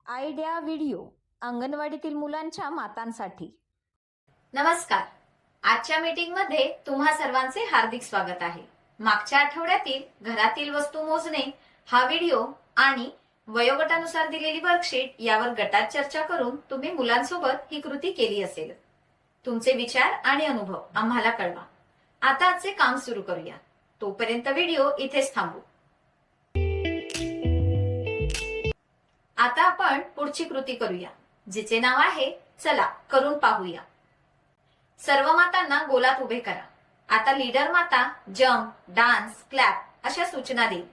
Idea video अंगणवाडीतील मुलांच्या मातांसाठी. नमस्कार. आजच्या मीटिंगमध्ये तुम्हा सर्वांचे हार्दिक स्वागत आहे. मागच्या आठवड्यातील घरातील वस्तू मोजणे हा व्हिडिओ आणि वयोगटानुसार दिलेली वर्कशीट यावर गटात चर्चा करून तुम्ही मुलांसोबत ही कृती केली असेल. तुमचे विचार आणि अनुभव आम्हाला कळवा. आता आजचे काम सुरू करूया. तोपर्यंत व्हिडिओ इथेच थांबू. आता आपण पुढची कृती करूया, जिचे नाव आहे चला करून पाहूया. सर्व मातांना गोलात उभे करा. आता लीडर माता जंप, डान्स, क्लॅप अशा सूचना देईल.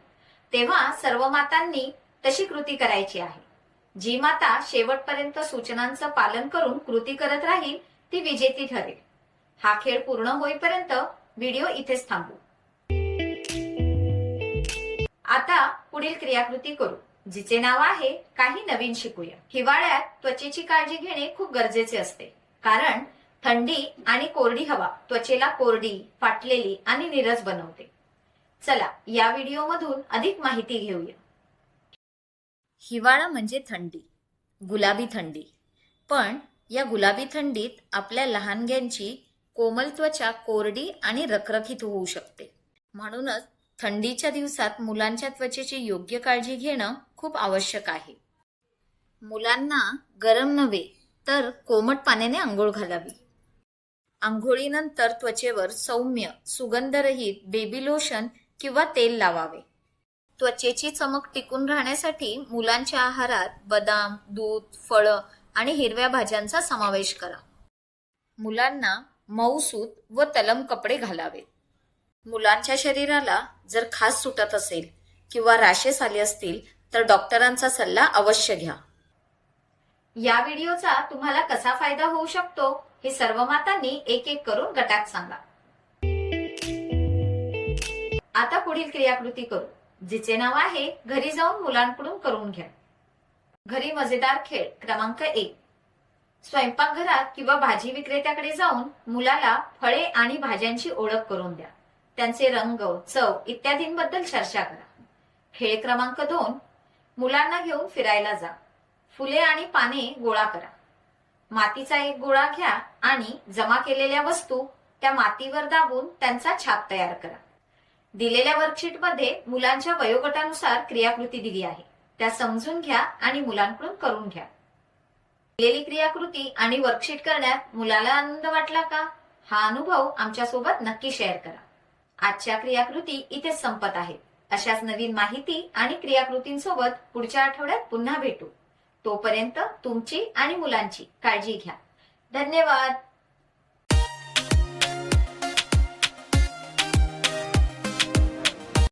तेव्हा सर्व मातांनी तशी कृती करायची आहे. जी माता शेवटपर्यंत सूचनांचं पालन करून कृती करत राहील ती विजेती ठरेल. हा खेळ पूर्ण होईपर्यंत व्हिडिओ इथेच थांबू. आता पुढील क्रियाकृती करू, जिचे नाव आहे काही नवीन शिकूया. हिवाळ्यात त्वचेची काळजी घेणे खूप गरजेचे असते, कारण थंडी आणि कोरडी हवा त्वचेला कोरडी, फाटलेली आणि नीरस बनवते. चला या व्हिडिओमधून अधिक माहिती घेऊया. हिवाळा म्हणजे थंडी, गुलाबी थंडी. पण या गुलाबी थंडीत आपल्या लहानग्यांची कोमल त्वचा कोरडी आणि रखरखीत होऊ शकते. म्हणूनच थंडीच्या दिवसात मुलांच्या त्वचेची योग्य काळजी घेणं खूप आवश्यक आहे. मुलांना गरम नव्हे तर कोमट पाण्याने आंघोळ घालावी. आंघोळीनंतर त्वचेवर सौम्य सुगंधरहित बेबी लोशन किंवा तेल लावावे. त्वचेची चमक टिकून राहण्यासाठी मुलांच्या आहारात बदाम, दूध, फळं आणि हिरव्या भाज्यांचा समावेश करा. मुलांना मऊसूत व तलम कपडे घालावेत. मुलांच्या शरीराला जर खास सुटत असेल किंवा रॅशेस आले असतील तर डॉक्टरांचा सल्ला अवश्य घ्या. या व्हिडिओचा तुम्हाला कसा फायदा होऊ शकतो हे सर्व मातांनी एक एक करून गटात सांगा. आता पुढील क्रियाकृती करू, जिचे नाव आहे घरी जाऊन मुलांकडून करून घ्या. घरी मजेदार खेळ क्रमांक 1. स्वयंपाकघरात किंवा भाजी विक्रेत्याकडे जाऊन मुलाला फळे आणि भाज्यांची ओळख करून द्या. त्यांचे रंग, चव इत्यादींबद्दल चर्चा करा. खेळ क्रमांक 2. मुलांना घेऊन फिरायला जा. फुले आणि पाने गोळा करा. मातीचा एक गोळा घ्या आणि जमा केलेल्या वस्तू त्या मातीवर दाबून त्यांचा छाप तयार करा. दिलेल्या वर्कशीटमध्ये मुलांच्या वयोगटानुसार क्रियाकृती दिली आहे, त्या समजून घ्या आणि मुलांकडून करून घ्या. दिलेली क्रियाकृती आणि वर्कशीट करण्यात मुलाला आनंद वाटला का? हा अनुभव आमच्यासोबत नक्की शेअर करा. आजच्या क्रियाकृती इथेच संपत आहेत. अशाच नवीन माहिती आणि क्रियाकृतींसोबत पुढच्या आठवड्यात पुन्हा भेटू. तोपर्यंत तुमची आणि मुलांची काळजी घ्या. धन्यवाद.